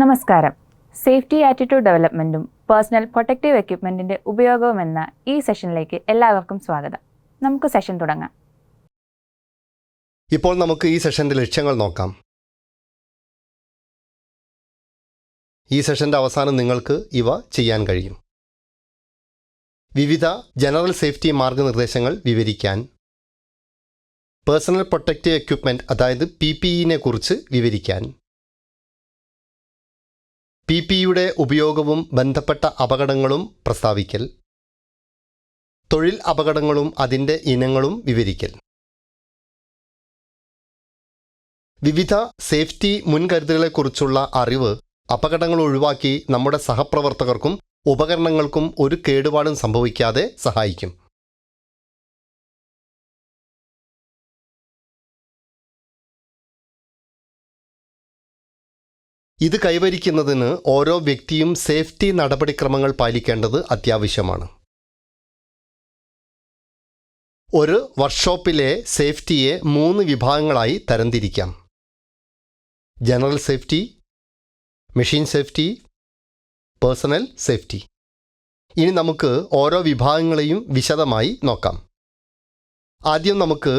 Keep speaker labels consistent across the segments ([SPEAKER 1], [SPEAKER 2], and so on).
[SPEAKER 1] നമസ്കാരം. Safety attitude ഡെവലപ്മെൻറ്റും personal protective എക്യുപ്മെൻറ്റിൻ്റെ ഉപയോഗവും എന്ന ഈ സെഷനിലേക്ക് എല്ലാവർക്കും സ്വാഗതം. നമുക്ക് സെഷൻ തുടങ്ങാം.
[SPEAKER 2] ഇപ്പോൾ നമുക്ക് ഈ സെഷൻ്റെ ലക്ഷ്യങ്ങൾ നോക്കാം. ഈ സെഷൻ്റെ അവസാനം നിങ്ങൾക്ക് ഇവ ചെയ്യാൻ കഴിയും. വിവിധ ജനറൽ സേഫ്റ്റി മാർഗനിർദ്ദേശങ്ങൾ വിവരിക്കാൻ, പേഴ്സണൽ പ്രൊട്ടക്റ്റീവ് എക്യുപ്മെൻറ്റ് അതായത് PPE കുറിച്ച് വിവരിക്കാൻ, PPEയുടെ ഉപയോഗവും ബന്ധപ്പെട്ട അപകടങ്ങളും പ്രസ്താവിക്കൽ, തൊഴിൽ അപകടങ്ങളും അതിൻ്റെ ഇനങ്ങളും വിവരിക്കൽ, വിവിധ സേഫ്റ്റി മുൻകരുതലുകളെക്കുറിച്ചുള്ള അറിവ് അപകടങ്ങൾ ഒഴിവാക്കി നമ്മുടെ സഹപ്രവർത്തകർക്കും ഉപകരണങ്ങൾക്കും ഒരു കേടുപാടും സംഭവിക്കാതെ സഹായിക്കും. ഇത് കൈവരിക്കുന്നതിന് ഓരോ വ്യക്തിയും സേഫ്റ്റി നടപടിക്രമങ്ങൾ പാലിക്കേണ്ടത് അത്യാവശ്യമാണ്. ഒരു വർക്ക്ഷോപ്പിലെ സേഫ്റ്റിയെ 3 വിഭാഗങ്ങളായി തരംതിരിക്കാം: general safety, machine safety, personal safety. ഇനി നമുക്ക് ഓരോ വിഭാഗങ്ങളെയും വിശദമായി നോക്കാം. ആദ്യം നമുക്ക്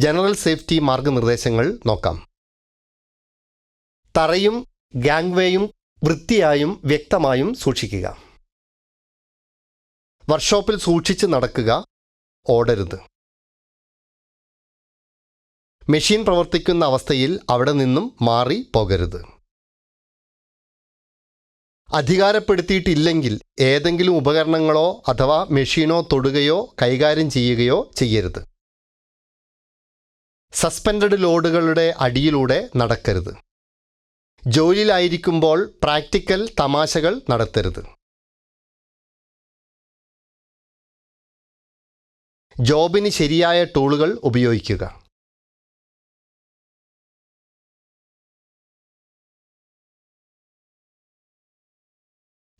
[SPEAKER 2] ജനറൽ സേഫ്റ്റി മാർഗനിർദ്ദേശങ്ങൾ നോക്കാം. തറയും ഗാങ്വേയും വൃത്തിയായും വ്യക്തമായും സൂക്ഷിക്കുക. വർക്ക്ഷോപ്പിൽ സൂക്ഷിച്ച് നടക്കുക, ഓടരുത്. മെഷീൻ പ്രവർത്തിക്കുന്ന അവസ്ഥയിൽ അവിടെ നിന്നും മാറി പോകരുത്. അധികാരപ്പെടുത്തിയിട്ടില്ലെങ്കിൽ ഏതെങ്കിലും ഉപകരണങ്ങളോ അഥവാ മെഷീനോ തൊടുകയോ കൈകാര്യം ചെയ്യുകയോ ചെയ്യരുത്. സസ്പെൻഡഡ് ലോഡുകളുടെ അടിയിലൂടെ നടക്കരുത്. ജോലിയിലായിരിക്കുമ്പോൾ പ്രാക്ടിക്കൽ തമാശകൾ നടത്തരുത്. ജോബിന് ശരിയായ ടൂളുകൾ ഉപയോഗിക്കുക.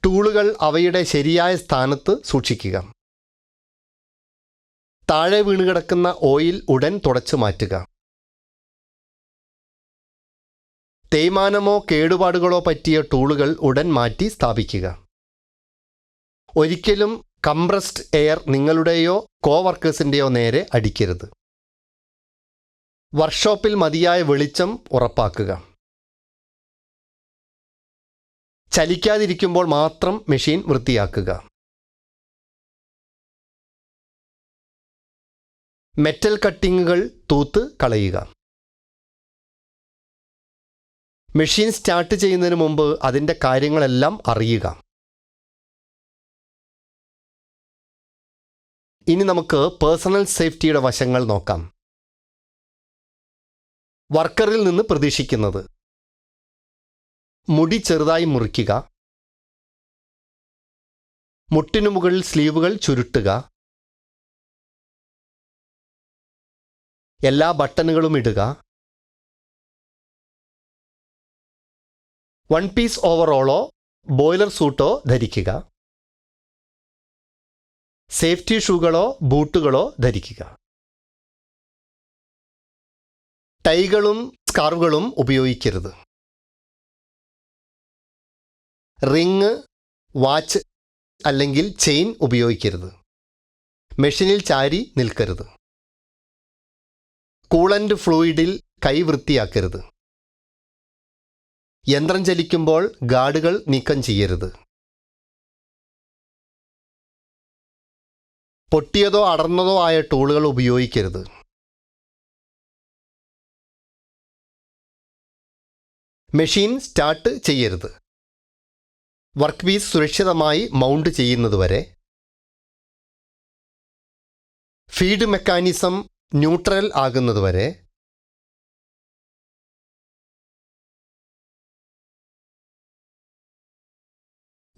[SPEAKER 2] ടൂളുകൾ അവയുടെ ശരിയായ സ്ഥാനത്ത് സൂക്ഷിക്കുക. താഴെ വീണുകിടക്കുന്ന ഓയിൽ ഉടൻ തുടച്ചു മാറ്റുക. തേയ്മാനമോ കേടുപാടുകളോ പറ്റിയ ടൂളുകൾ ഉടൻ മാറ്റി സ്ഥാപിക്കുക. ഒരിക്കലും കംപ്രസ്ഡ് എയർ നിങ്ങളുടെയോ കോവർക്കേഴ്സിൻ്റെയോ നേരെ അടിക്കരുത്. വർക്ക്ഷോപ്പിൽ മതിയായ വെളിച്ചം ഉറപ്പാക്കുക. ചലിക്കാതിരിക്കുമ്പോൾ മാത്രം മെഷീൻ വൃത്തിയാക്കുക. മെറ്റൽ കട്ടിങ്ങുകൾ തൂത്ത് കളയുക. മെഷീൻ സ്റ്റാർട്ട് ചെയ്യുന്നതിന് മുമ്പ് അതിൻ്റെ കാര്യങ്ങളെല്ലാം അറിയുക. ഇനി നമുക്ക് പേഴ്സണൽ സേഫ്റ്റിയുടെ വശങ്ങൾ നോക്കാം. വർക്കറിൽ നിന്ന് പ്രതീക്ഷിക്കുന്നത്: മുടി ചെറുതായി മുറിക്കുക, മുട്ടിനു മുകളിൽ സ്ലീവുകൾ ചുരുട്ടുക, എല്ലാ ബട്ടണുകളും ഇടുക, 1 പീസ് ഓവറോളോ ബോയിലർ സൂട്ടോ ധരിക്കുക, സേഫ്റ്റി ഷൂകളോ ബൂട്ടുകളോ ധരിക്കുക. ടൈകളും സ്കാർഫുകളും ഉപയോഗിക്കരുത്. റിങ്, വാച്ച് അല്ലെങ്കിൽ ചെയിൻ ഉപയോഗിക്കരുത്. മെഷീനിൽ ചാരി നിൽക്കരുത്. കൂളൻ്റ് ഫ്ലൂയിഡിൽ കൈ വൃത്തിയാക്കരുത്. യന്ത്രം ചലിക്കുമ്പോൾ ഗാർഡുകൾ നീക്കം ചെയ്യരുത്. പൊട്ടിയതോ അടർന്നതോ ആയ ടൂളുകൾ ഉപയോഗിക്കരുത്. മെഷീൻ സ്റ്റാർട്ട് ചെയ്യരുത്. വർക്ക് പീസ് സുരക്ഷിതമായി മൗണ്ട് ചെയ്യുന്നതുവരെ. ഫീഡ് മെക്കാനിസം ന്യൂട്രൽ ആകുന്നതുവരെ.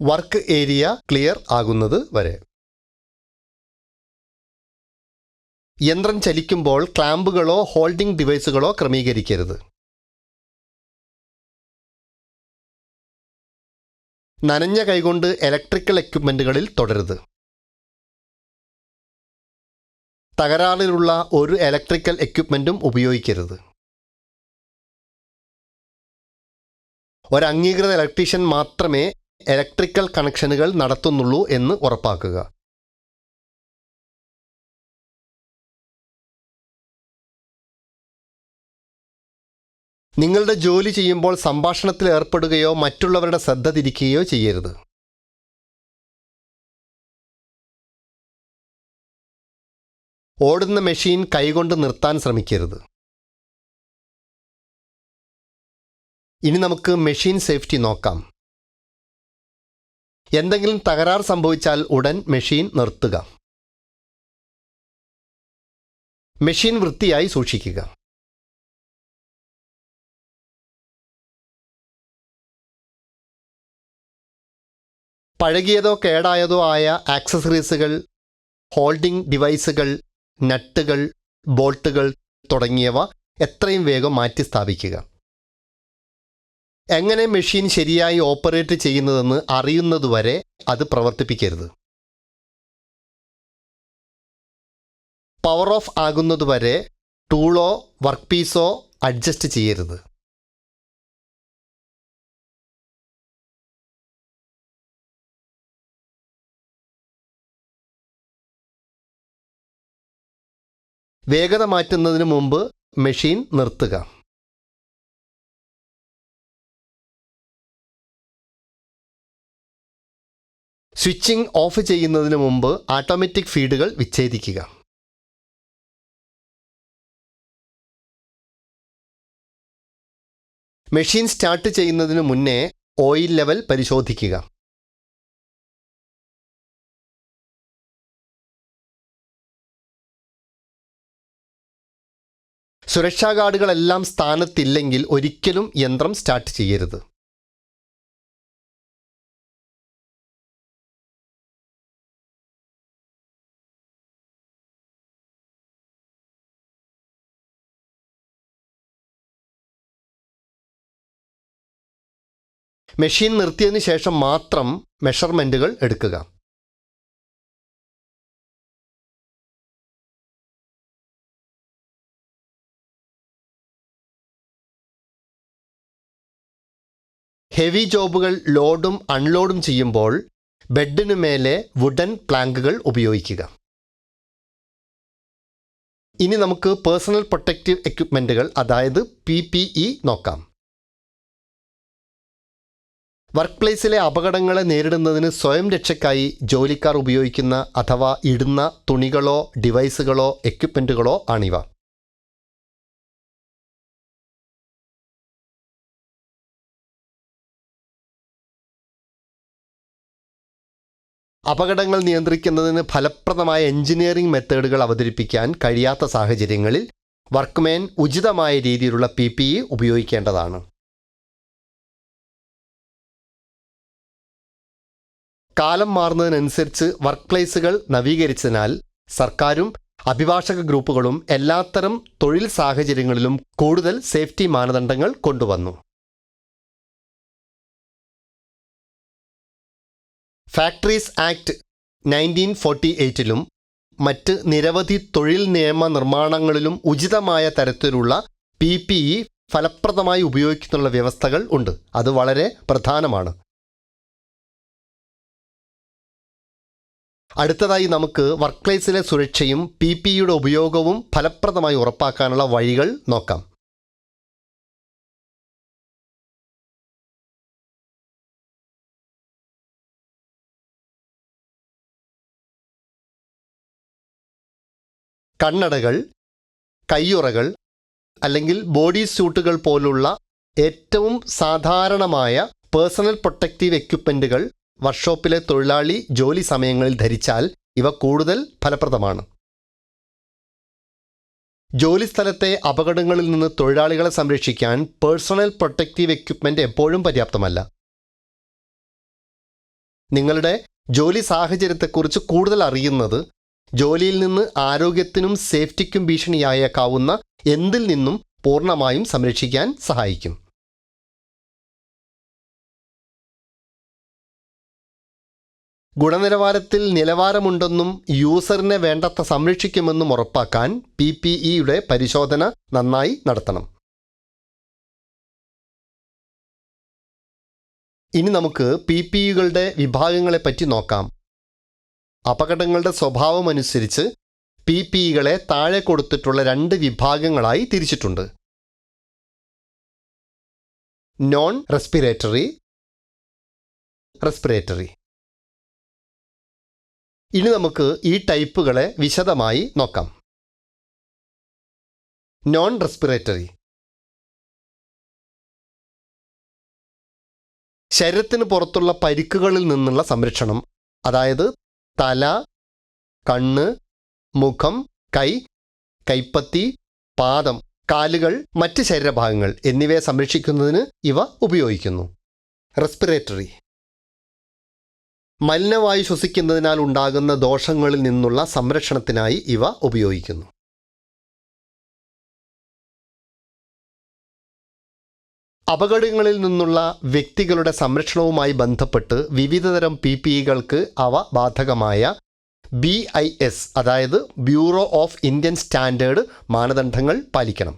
[SPEAKER 2] വർക്ക് ഏരിയ ക്ലിയർ ആകുന്നത് വരെ. യന്ത്രം ചലിക്കുമ്പോൾ ക്ലാമ്പുകളോ ഹോൾഡിംഗ് ഡിവൈസുകളോ ക്രമീകരിക്കരുത്. നനഞ്ഞ കൈകൊണ്ട് ഇലക്ട്രിക്കൽ എക്യുപ്മെൻറ്റുകളിൽ തൊടരുത്. തകരാറിലുള്ള ഒരു ഇലക്ട്രിക്കൽ എക്യുപ്മെൻറ്റും ഉപയോഗിക്കരുത്. ഒരു അംഗീകൃത ഇലക്ട്രീഷ്യൻ മാത്രമേ ഇലക്ട്രിക്കൽ കണക്ഷനുകൾ നടത്തുന്നുള്ളൂ എന്ന് ഉറപ്പാക്കുക. നിങ്ങളുടെ ജോലി ചെയ്യുമ്പോൾ സംഭാഷണത്തിൽ ഏർപ്പെടുകയോ മറ്റുള്ളവരുടെ ശ്രദ്ധ തിരിക്കുകയോ ചെയ്യരുത്. ഓടുന്ന മെഷീൻ കൈകൊണ്ട് നിർത്താൻ ശ്രമിക്കരുത്. ഇനി നമുക്ക് മെഷീൻ സേഫ്റ്റി നോക്കാം. എന്തെങ്കിലും തകരാർ സംഭവിച്ചാൽ ഉടൻ മെഷീൻ നിർത്തുക. മെഷീൻ വൃത്തിയായി സൂക്ഷിക്കുക. പഴകിയതോ കേടായതോ ആയ ആക്സസറീസുകൾ, ഹോൾഡിംഗ് ഡിവൈസുകൾ, നട്ടുകൾ, ബോൾട്ടുകൾ തുടങ്ങിയവ എത്രയും വേഗം മാറ്റി സ്ഥാപിക്കുക. എങ്ങനെ മെഷീൻ ശരിയായി ഓപ്പറേറ്റ് ചെയ്യുന്നതെന്ന് അറിയുന്നതുവരെ അത് പ്രവർത്തിപ്പിക്കരുത്. പവർ ഓഫ് ആകുന്നതുവരെ ടൂളോ വർക്ക് പീസോ അഡ്ജസ്റ്റ് ചെയ്യരുത്. വേഗത മാറ്റുന്നതിന് മുമ്പ് മെഷീൻ നിർത്തുക. സ്വിച്ചിങ് ഓഫ് ചെയ്യുന്നതിന് മുമ്പ് ഓട്ടോമാറ്റിക് ഫീഡുകൾ വിച്ഛേദിക്കുക. മെഷീൻ സ്റ്റാർട്ട് ചെയ്യുന്നതിന് മുന്നേ ഓയിൽ ലെവൽ പരിശോധിക്കുക. സുരക്ഷാ ഗാർഡുകളെല്ലാം സ്ഥാനത്തില്ലെങ്കിൽ ഒരിക്കലും യന്ത്രം സ്റ്റാർട്ട് ചെയ്യരുത്. മെഷീൻ നിർത്തിയതിനു ശേഷം മാത്രം മെഷർമെൻറ്റുകൾ എടുക്കുക. ഹെവി ജോബുകൾ ലോഡും അൺലോഡും ചെയ്യുമ്പോൾ ബെഡിനു മേലെ വുഡൻ പ്ലാങ്കുകൾ ഉപയോഗിക്കുക. ഇനി നമുക്ക് പേഴ്സണൽ പ്രൊട്ടക്റ്റീവ് എക്യുപ്മെൻറ്റുകൾ അതായത് PPE നോക്കാം. വർക്ക് പ്ലേസിലെ അപകടങ്ങളെ നേരിടുന്നതിന് സ്വയം രക്ഷയ്ക്കായി ജോലിക്കാർ ഉപയോഗിക്കുന്ന അഥവാ ഇടുന്ന തുണികളോ ഡിവൈസുകളോ എക്യുപ്മെൻറ്റുകളോ ആണിവ. അപകടങ്ങൾ നിയന്ത്രിക്കുന്നതിന് ഫലപ്രദമായ എഞ്ചിനീയറിംഗ് മെത്തേഡുകൾ അവതരിപ്പിക്കാൻ കഴിയാത്ത സാഹചര്യങ്ങളിൽ വർക്ക്മാൻ ഉചിതമായ രീതിയിലുള്ള PPE ഉപയോഗിക്കേണ്ടതാണ്. കാലം മാറുന്നതിനനുസരിച്ച് വർക്ക് പ്ലേസുകൾ നവീകരിച്ചതിനാൽ സർക്കാരും അഭിഭാഷക ഗ്രൂപ്പുകളും എല്ലാത്തരം തൊഴിൽ സാഹചര്യങ്ങളിലും കൂടുതൽ സേഫ്റ്റി മാനദണ്ഡങ്ങൾ കൊണ്ടുവന്നു. ഫാക്ടറീസ് ആക്ട് 1948 മറ്റ് നിരവധി തൊഴിൽ നിയമ നിർമ്മാണങ്ങളിലും ഉചിതമായ തരത്തിലുള്ള PPE ഫലപ്രദമായി ഉപയോഗിക്കുന്നുള്ള വ്യവസ്ഥകൾ ഉണ്ട്. അത് വളരെ പ്രധാനമാണ്. അടുത്തതായി നമുക്ക് വർക്ക് പ്ലേസിലെ സുരക്ഷയും PPEയുടെ ഉപയോഗവും ഫലപ്രദമായി ഉറപ്പാക്കാനുള്ള വഴികൾ നോക്കാം. കണ്ണടകൾ, കയ്യുറകൾ അല്ലെങ്കിൽ ബോഡി സ്യൂട്ടുകൾ പോലുള്ള ഏറ്റവും സാധാരണമായ പേഴ്സണൽ പ്രൊട്ടക്റ്റീവ് എക്യുപ്മെൻറ്റുകൾ വർക്ക്ഷോപ്പിലെ തൊഴിലാളി ജോലി സമയങ്ങളിൽ ധരിച്ചാൽ ഇവ കൂടുതൽ ഫലപ്രദമാണ്. ജോലിസ്ഥലത്തെ അപകടങ്ങളിൽ നിന്ന് തൊഴിലാളികളെ സംരക്ഷിക്കാൻ പേഴ്സണൽ പ്രൊട്ടക്റ്റീവ് എക്യുപ്മെൻറ്റ് എപ്പോഴും പര്യാപ്തമല്ല. നിങ്ങളുടെ ജോലി സാഹചര്യത്തെക്കുറിച്ച് കൂടുതൽ അറിയുന്നത് ജോലിയിൽ നിന്ന് ആരോഗ്യത്തിനും സേഫ്റ്റിക്കും ഭീഷണിയായേക്കാവുന്ന എന്തിൽ നിന്നും പൂർണ്ണമായും സംരക്ഷിക്കാൻ സഹായിക്കും. ഗുണനിലവാരത്തിൽ നിലവാരമുണ്ടെന്നും യൂസറിനെ വേണ്ടത്ര സംരക്ഷിക്കുമെന്നും ഉറപ്പാക്കാൻ PPEയുടെ പരിശോധന നന്നായി നടത്തണം. ഇനി നമുക്ക് PPEകളുടെ വിഭാഗങ്ങളെപ്പറ്റി നോക്കാം. അപകടങ്ങളുടെ സ്വഭാവമനുസരിച്ച് PPEകളെ താഴെ കൊടുത്തിട്ടുള്ള 2 വിഭാഗങ്ങളായി തിരിച്ചിട്ടുണ്ട്. Non respiratory, respiratory. ഇനി നമുക്ക് ഈ ടൈപ്പുകളെ വിശദമായി നോക്കാം. Non respiratory. ശരീരത്തിന് പുറത്തുള്ള പരിക്കുകളിൽ നിന്നുള്ള സംരക്ഷണം, അതായത് തല, കണ്ണ്, മുഖം, കൈ, കൈപ്പത്തി, പാദം, കാലുകൾ, മറ്റ് ശരീരഭാഗങ്ങൾ എന്നിവയെ സംരക്ഷിക്കുന്നതിന് ഇവ ഉപയോഗിക്കുന്നു. റെസ്പിറേറ്ററി. മലിനവായു ശ്വസിക്കുന്നതിനാൽ ഉണ്ടാകുന്ന ദോഷങ്ങളിൽ നിന്നുള്ള സംരക്ഷണത്തിനായി ഇവ ഉപയോഗിക്കുന്നു. അപകടങ്ങളിൽ നിന്നുള്ള വ്യക്തികളുടെ സംരക്ഷണവുമായി ബന്ധപ്പെട്ട് വിവിധതരം PPEകൾക്ക് അവ ബാധകമായ BIS, അതായത് ബ്യൂറോ ഓഫ് ഇന്ത്യൻ സ്റ്റാൻഡേർഡ് മാനദണ്ഡങ്ങൾ പാലിക്കണം.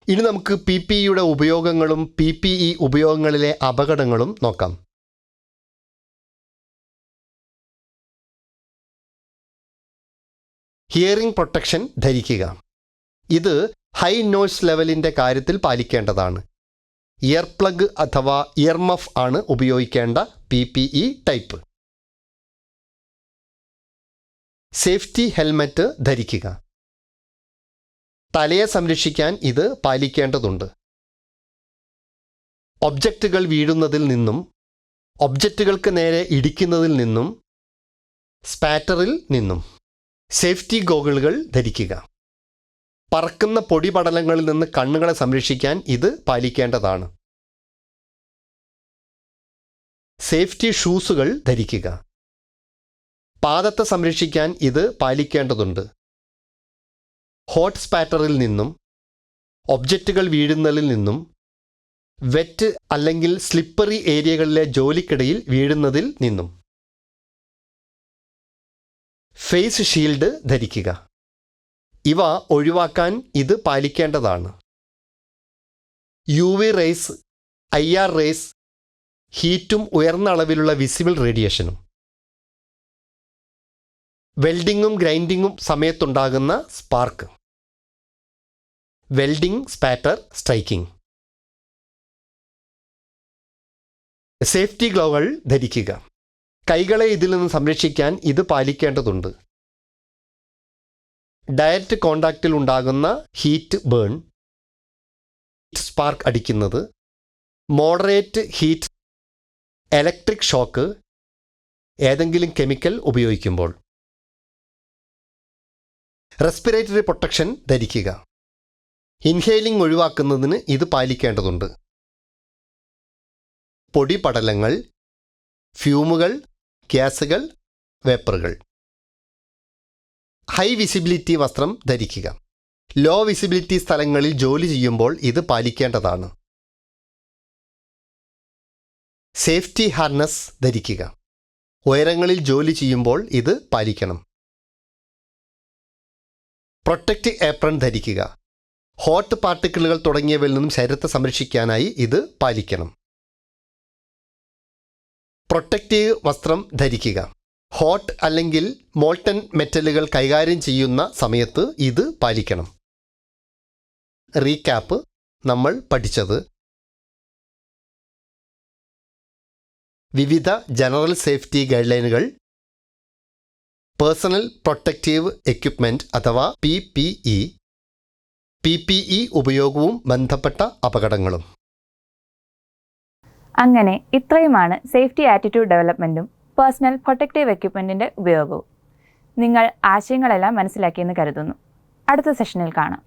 [SPEAKER 2] ഇനി നമുക്ക് PPEയുടെ ഉപയോഗങ്ങളും PPE ഉപയോഗങ്ങളിലെ അപകടങ്ങളും നോക്കാം. ഹിയറിംഗ് പ്രൊട്ടക്ഷൻ ധരിക്കുക. ഇത് ഹൈ നോയ്സ് ലെവലിൻ്റെ കാര്യത്തിൽ പാലിക്കേണ്ടതാണ്. ഇയർ പ്ലഗ് അഥവാ ഇയർ മഫ് ആണ് ഉപയോഗിക്കേണ്ട PPE ടൈപ്പ്. സേഫ്റ്റി ഹെൽമറ്റ് ധരിക്കുക. തലയെ സംരക്ഷിക്കാൻ ഇത് പാലിക്കേണ്ടതുണ്ട്. ഒബ്ജക്റ്റുകൾ വീഴുന്നതിൽ നിന്നും, ഒബ്ജക്റ്റുകൾക്ക് നേരെ ഇടിക്കുന്നതിൽ നിന്നും, സ്പാറ്ററിൽ നിന്നും. സേഫ്റ്റി ഗോഗിളുകൾ ധരിക്കുക. പറക്കുന്ന പൊടിപടലങ്ങളിൽ നിന്ന് കണ്ണുകളെ സംരക്ഷിക്കാൻ ഇത് പാലിക്കേണ്ടതാണ്. സേഫ്റ്റി ഷൂസുകൾ ധരിക്കുക. പാദത്തെ സംരക്ഷിക്കാൻ ഇത് പാലിക്കേണ്ടതുണ്ട്. ഹോട്ട് സ്പാറ്ററിൽ നിന്നും, ഒബ്ജക്റ്റുകൾ വീഴുന്നതിൽ നിന്നും, വെറ്റ് അല്ലെങ്കിൽ സ്ലിപ്പറി ഏരിയകളിലെ ജോലിക്കിടയിൽ വീഴുന്നതിൽ നിന്നും. ഫേസ് ഷീൽഡ് ധരിക്കുക. ഇവ ഒഴിവാക്കാൻ ഇത് പാലിക്കേണ്ടതാണ്. UV റേസ്, IR റേസ്, ഹീറ്റും ഉയർന്ന അളവിലുള്ള വിസിബിൾ റേഡിയേഷനും. വെൽഡിങ്ങും ഗ്രൈൻഡിങ്ങും സമയത്തുണ്ടാകുന്ന spark. Welding, spatter, striking. Safety ഗ്ലൗകൾ ധരിക്കുക. കൈകളെ ഇതിൽ നിന്ന് സംരക്ഷിക്കാൻ ഇത് പാലിക്കേണ്ടതുണ്ട്. ഡയറക്റ്റ് കോണ്ടാക്റ്റിൽ ഉണ്ടാകുന്ന ഹീറ്റ് ബേൺ, സ്പാർക്ക് അടിക്കുന്നത്, മോഡറേറ്റ് ഹീറ്റ്, ഇലക്ട്രിക് ഷോക്ക്, ഏതെങ്കിലും കെമിക്കൽ ഉപയോഗിക്കുമ്പോൾ. റെസ്പിറേറ്ററി പ്രൊട്ടക്ഷൻ ധരിക്കുക. ഇൻഹേലിംഗ് ഒഴിവാക്കുന്നതിന് ഇത് പാലിക്കേണ്ടതുണ്ട്. പൊടിപടലങ്ങൾ, ഫ്യൂമുകൾ, ഗ്യാസുകൾ, വേപ്പറുകൾ. ഹൈ വിസിബിലിറ്റി വസ്ത്രം ധരിക്കുക. ലോ വിസിബിലിറ്റി സ്ഥലങ്ങളിൽ ജോലി ചെയ്യുമ്പോൾ ഇത് പാലിക്കേണ്ടതാണ്. സേഫ്റ്റി ഹാർനസ് ധരിക്കുക. ഉയരങ്ങളിൽ ജോലി ചെയ്യുമ്പോൾ ഇത് പാലിക്കണം. പ്രൊട്ടക്റ്റീവ് ഏപ്രൺ ധരിക്കുക. ഹോട്ട് പാർട്ടിക്കിളുകൾ തുടങ്ങിയവയിൽ നിന്നും ശരീരത്തെ സംരക്ഷിക്കാനായി ഇത് പാലിക്കണം. പ്രൊട്ടക്റ്റീവ് വസ്ത്രം ധരിക്കുക. ഹോട്ട് അല്ലെങ്കിൽ മോൾട്ടൻ മെറ്റലുകൾ കൈകാര്യം ചെയ്യുന്ന സമയത്ത് ഇത് പാലിക്കണം. റീക്യാപ്പ്: നമ്മൾ പഠിച്ചത് വിവിധ ജനറൽ സേഫ്റ്റി ഗൈഡ് ലൈനുകൾ, പേഴ്സണൽ പ്രൊട്ടക്റ്റീവ് എക്യുപ്മെൻറ്റ് അഥവാ PPE ഉപയോഗവും ബന്ധപ്പെട്ട അപകടങ്ങളും.
[SPEAKER 1] അങ്ങനെ ഇത്രയുമാണ് സേഫ്റ്റി ആറ്റിറ്റ്യൂഡ് ഡെവലപ്മെൻറ്റും പേഴ്സണൽ പ്രൊട്ടക്റ്റീവ് എക്യുപ്മെൻറ്റിൻ്റെ ഉപയോഗവും. നിങ്ങൾ ആശയങ്ങളെല്ലാം മനസ്സിലാക്കിയെന്ന് കരുതുന്നു. അടുത്ത സെഷനിൽ കാണാം.